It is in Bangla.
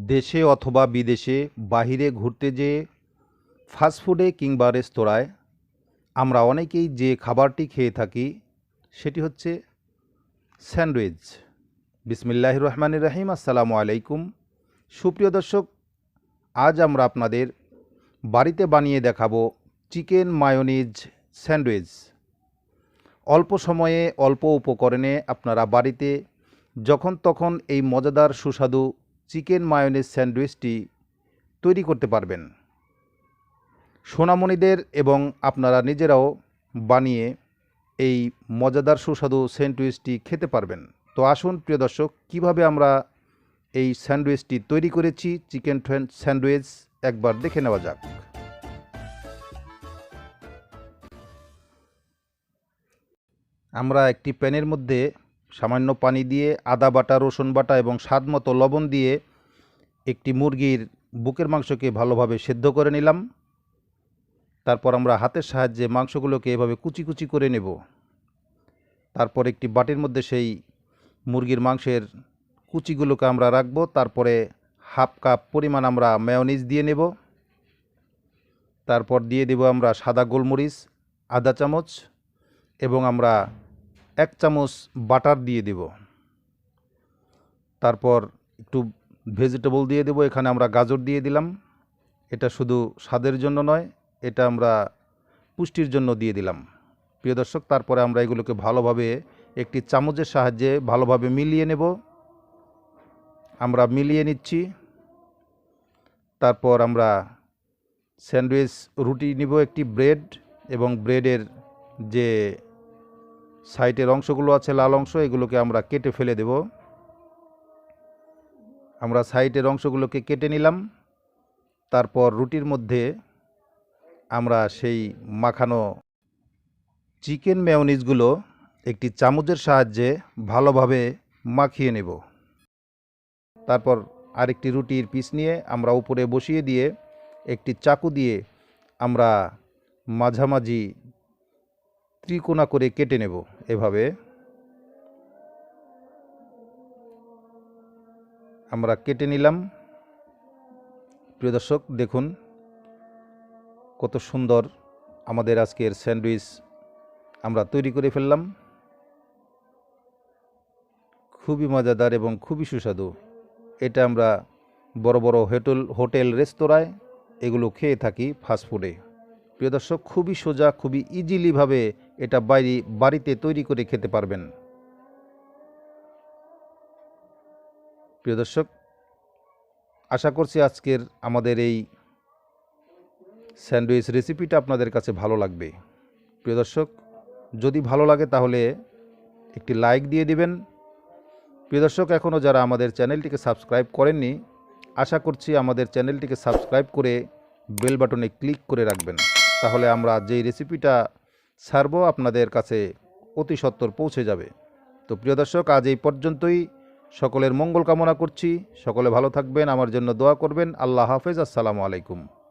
দেশে অথবা বিদেশে বাহিরে ঘুরতে যেয়ে ফাস্টফুডে কিংবা রেস্তোরাঁয় আমরা অনেকেই যে খাবারটি খেয়ে থাকি সেটি হচ্ছে স্যান্ডউইচ। বিসমিল্লাহির রহমানির রহিম। আসসালামু আলাইকুম। সুপ্রিয় দর্শক, আজ আমরা আপনাদের বাড়িতে বানিয়ে দেখাবো চিকেন মায়োনিজ স্যান্ডউইচ। অল্প সময়ে অল্প উপকরণে আপনারা বাড়িতে যখন তখন এই মজাদার সুস্বাদু চিকেন মায়োনিজ স্যান্ডউইচটি তৈরি করতে পারবেন। সোনামণিদের এবং আপনারা নিজেরাও বানিয়ে এই মজাদার সুস্বাদু স্যান্ডউইচটি খেতে পারবেন। তো আসুন প্রিয় দর্শক, কীভাবে আমরা এই স্যান্ডউইচটি তৈরি করেছি, চিকেন স্যান্ডউইচ, একবার দেখে নেওয়া যাক। আমরা একটি প্যানের মধ্যে সামান্য পানি দিয়ে আদা বাটা, রসুন বাটা এবং স্বাদ মতো লবণ দিয়ে একটি মুরগির বুকের মাংসকে ভালোভাবে সেদ্ধ করে নিলাম। তারপর আমরা হাতের সাহায্যে মাংসগুলোকে এভাবে কুচি কুচি করে নেব। তারপর একটি বাটির মধ্যে সেই মুরগির মাংসের কুচিগুলোকে আমরা রাখবো। তারপরে হাফ কাপ পরিমাণ আমরা মেয়োনিজ দিয়ে নেব। তারপর দিয়ে দেব আমরা সাদা গোলমরিচ আধা চামচ এবং আমরা 1 চামচ বাটার দিয়ে দেব। তারপর একটু ভেজিটেবল দিয়ে দেব। এখানে আমরা গাজর দিয়ে দিলাম। এটা শুধু স্বাদের জন্য নয়, এটা আমরা পুষ্টির জন্য দিয়ে দিলাম। প্রিয় দর্শক, তারপরে আমরা এগুলোকে ভালোভাবে একটি চামচের সাহায্যে ভালোভাবে মিলিয়ে নেব। আমরা মিলিয়ে নিচ্ছি। তারপর আমরা স্যান্ডউইচ রুটি নিব, একটি ব্রেড, এবং ব্রেডের যে সাইডের অংশগুলো আছে লাল অংশ, এগুলোকে আমরা কেটে ফেলে দেব। আমরা সাইডের অংশগুলোকে কেটে নিলাম। তারপর রুটির মধ্যে আমরা সেই মাখানো চিকেন মেয়োনিজগুলো একটি চামচের সাহায্যে ভালোভাবে মাখিয়ে নেব। তারপর আরেকটি রুটির পিস নিয়ে আমরা উপরে বসিয়ে দিয়ে একটি চাকু দিয়ে আমরা মাঝামাঝি ত্রিকোণা করে কেটে নেব। এভাবে আমরা কেটে নিলাম। প্রিয় দর্শক, দেখুন কত সুন্দর আমাদের আজকের স্যান্ডউইচ আমরা তৈরি করে ফেললাম। খুবই মজাদার এবং খুবই সুস্বাদু। এটা আমরা বড় বড় হোটেল রেস্তোরাঁয় এগুলো খেয়ে থাকি ফাস্টফুডে। প্রিয় দর্শক, খুবই সোজা, খুবই ইজিলিভাবে এটা বাড়িতে তৈরি করে খেতে পারবেন। প্রিয় দর্শক, আশা করছি আজকের আমাদের এই স্যান্ডউইচ রেসিপিটা আপনাদের কাছে ভালো লাগবে। প্রিয় দর্শক, যদি ভালো লাগে তাহলে একটি লাইক দিয়ে দিবেন। প্রিয় দর্শক, এখনও যারা আমাদের চ্যানেলটিকে সাবস্ক্রাইব করেননি, আশা করছি আমাদের চ্যানেলটিকে সাবস্ক্রাইব করে বেল বাটনে ক্লিক করে রাখবেন। তাহলে আমরা যেই রেসিপিটা ছাড়ব আপনাদের কাছে অতি সত্বর পৌঁছে যাবে। তো প্রিয় দর্শক, আজ এই পর্যন্তই। সকলের মঙ্গল কামনা করছি। সকলে ভালো থাকবেন, আমার জন্য দোয়া করবেন। আল্লাহ হাফেজ। আসসালামু আলাইকুম।